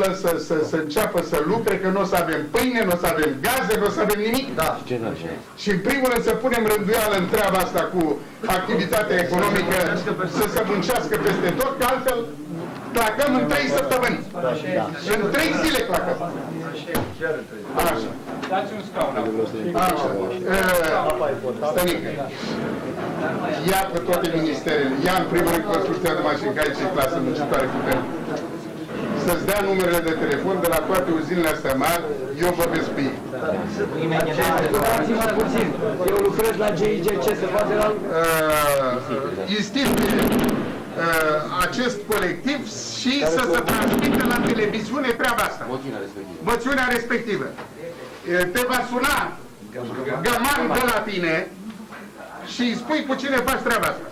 regulă să înceapă să lucre, că nu o să avem pâine, nu o să avem gaze, nu o să avem nimic. Da. Și în primul rând să punem rânduială în treaba asta cu activitatea economică, să se muncească peste tot, că altfel clacăm în 3 săptămâni. În 3 zile clacăm. Așa. Dați un scaun acolo. Așa. Stănică. Ia pe toate ministerele. Ia în primul rând construcția de mașini, care ce clasă muncitoare puternică. Să-ți dea numerele de telefon de la toate uzinele astea mari, eu vorbesc cu ei. Ascultați-mă puțin. Eu lucrez la GIG, ce se face la... Instituie acest colectiv și să se transmită la televiziune treaba asta. Moțiunea respectivă. Te va suna găman de la tine și îi spui cu cine faci treaba asta.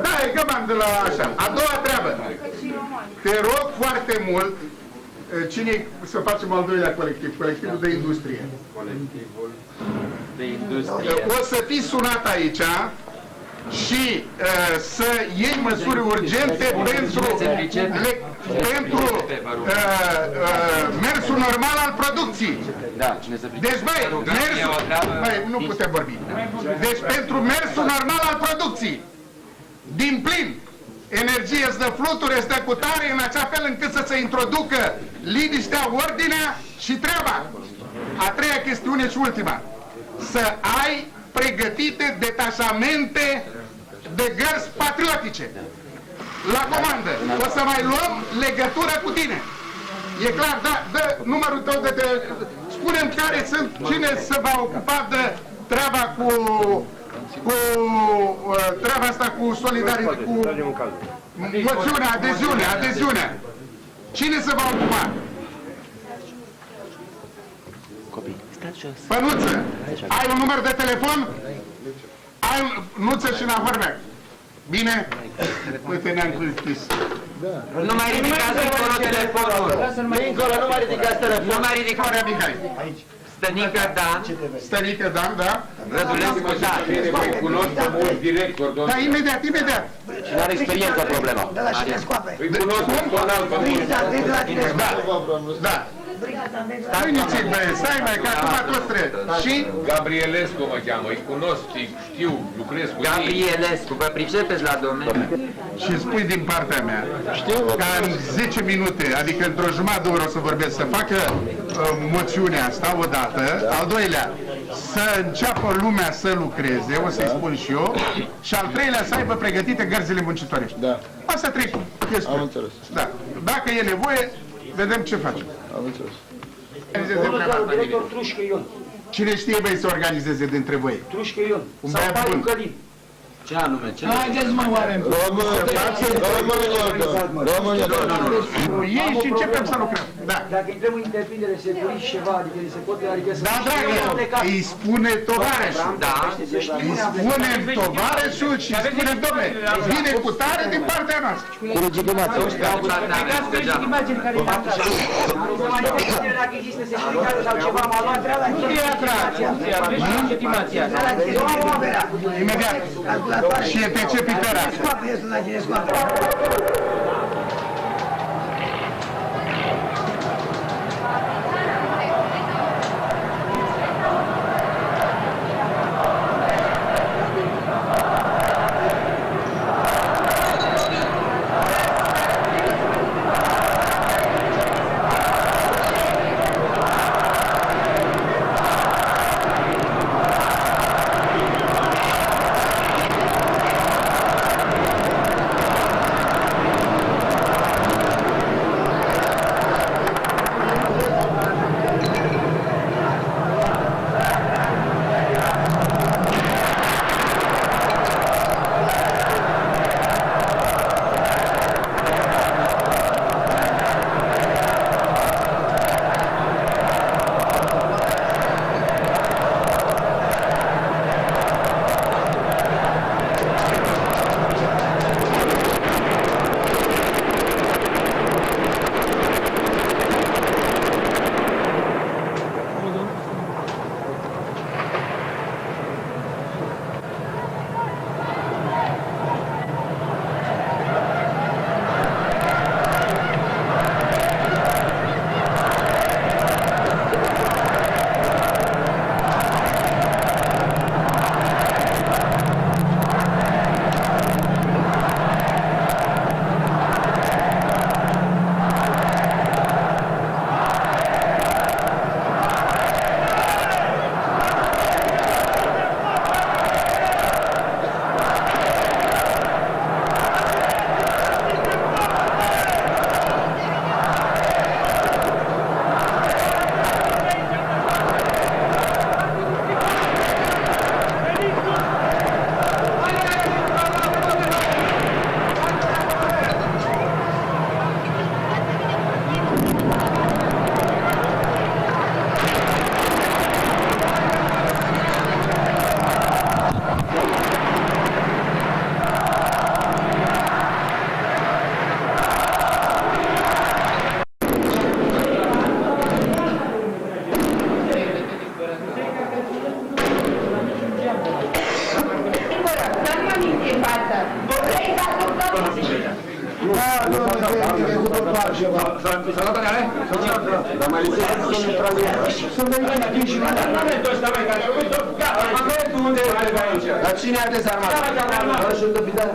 Da, e găman de la așa. A doua treabă. Te rog foarte mult, cine să facem al doilea colectiv? Colectivul de industrie. Colectivul de industrie. O să fii sunat aici și să iei măsuri urgente pentru mersul normal al producției. Deci, nu putem vorbi. Deci, pentru mersul normal al producției, din plin, energie îți dă fluturi, îți dă cutare, în acea fel încât să se introducă liniștea, ordinea și treaba. A treia chestiune și ultima. Să ai pregătite detașamente de gărzi patriotice. La comandă. O să mai luăm legătură cu tine. E clar, da, dă numărul tău de spune-mi care sunt, cine se va ocupa de treaba cu treaba asta cu solidaritate, cu moțiunea, adeziunea. Cine se va ocupa? Pănuță, ai un număr de telefon? Ai un... Nuță și Nahorbeac. Bine? Uite, ne-am închis. Nu mai ridicați încolo telefonul. Dincolo, nu mai ridicați telefonul. Nu mai ridicați. Stănică Dan. Stănică Dan, da? Rădulescu Dan. Cunosc pe mulți directori, Da, imediat. Și n-are experiență problema. îi cunosc personal pe mulți. Da. Stai mai, că acum toți trebuie. Și? Gabrielescu mă cheamă, îi cunosc, îi știu, lucrez cu ei. Gabrielescu, vă pricepeți la domeniu? Și spui din partea mea, ca în 10 minute, adică într-o jumătate de oră o să vorbesc, să facă moțiunea asta odată, al doilea, să înceapă lumea să lucreze, o să-i spun și eu, și al treilea să aibă pregătite gărzile muncitorești. Da. Astea trei chestiuni. Am înțeles. Da. Dacă e nevoie, vedem ce facem. Am înțeles. Director Trușcă Ion. Cine știe, băi, să organizeze dintre voi? Trușcă Ion. Un Sau băiat Paiu bun. Călin. Ce anume? Ce? Haideți mă, oameni. Cu ei și începem să lucrăm. Da. Dacă intrăm în întreprindere, se puriți ceva, adică se poate, adică să... Da, dragă, îi spune tovarășul. Da. Îi spunem tovarășul și îi spunem, dom'le, vine cu tare din partea noastră. Cu legitimație. Aplicați cu legitimație în care e acasă. Dacă există securitate sau ceva, m-a luat treaba. Nu e atracția. Legitimația. Imediat. Și ETC Pitera. Dar cine a dezarmat? Rășul capitan.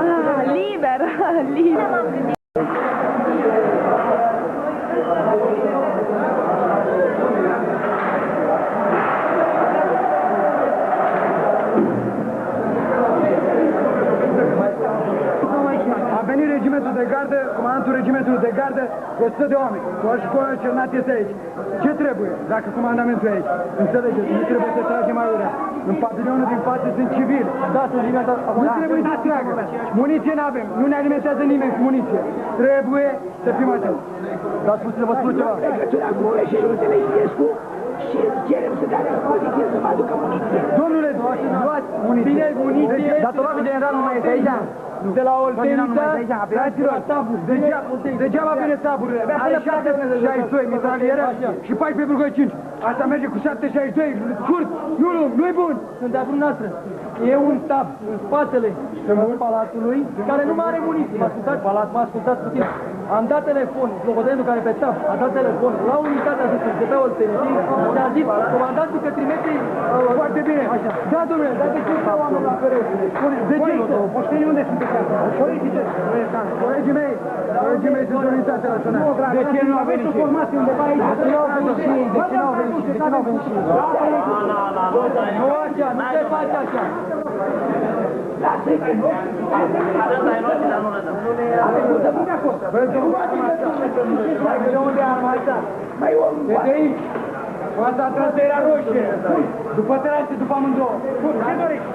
Ah, liber, liber. A venit regimentul de gardă, comandantul regimentului de gardă, 100 de oameni. Toți școala Cernat este aici. Ce trebuie dacă comandamentul e aici? Înțelegeți, nu trebuie să tragem aiurea. În pavilionul din față sunt civili. Da, sunt limitați. Nu trebuie să tragă. Muniție n-avem. Nu ne alimentează nimeni cu muniție. Trebuie să fim atenți. Dați puțin să vă spun ceva. Legătura cu președintele Iliescu și cerem să dea dispoziție să mă aducă muniție. Domnule, luați muniție. Bine, muniție. Datorul general nu mai este aici. De la Oltenița, fraților, degeaba vine taburile. Are 762 mitralieră și 14 brugăciuni. Asta merge cu 762, scurt, nu-i bun. Sunt de-a noastră. E un tab în spatele palatului care nu mai are muniție. M-a ascultat puțin. Am dat telefon, locotenentul care pe tab a dat telefon la unitatea de pe Oltenița și a zis comandantul că trimite foarte bine. Da, domnule, dar de ce stau oamenii la pereți? De ce? Poștenii unde sunt? Colegii mei sunt unitatea națională. De ce nu a venit și ei? De ce nu au venit și ei? De ce nu au venit și ei? De ce nu au venit și ei? Nu așa, nu te faci așa. Lasă-i că nu. Arăta e noastră, dar nu le dăm. Avem multă bune acolo. De unde e arma asta? Mai om. De aici. Asta trasă era roșie. După terase, după amândouă. Ce doriți?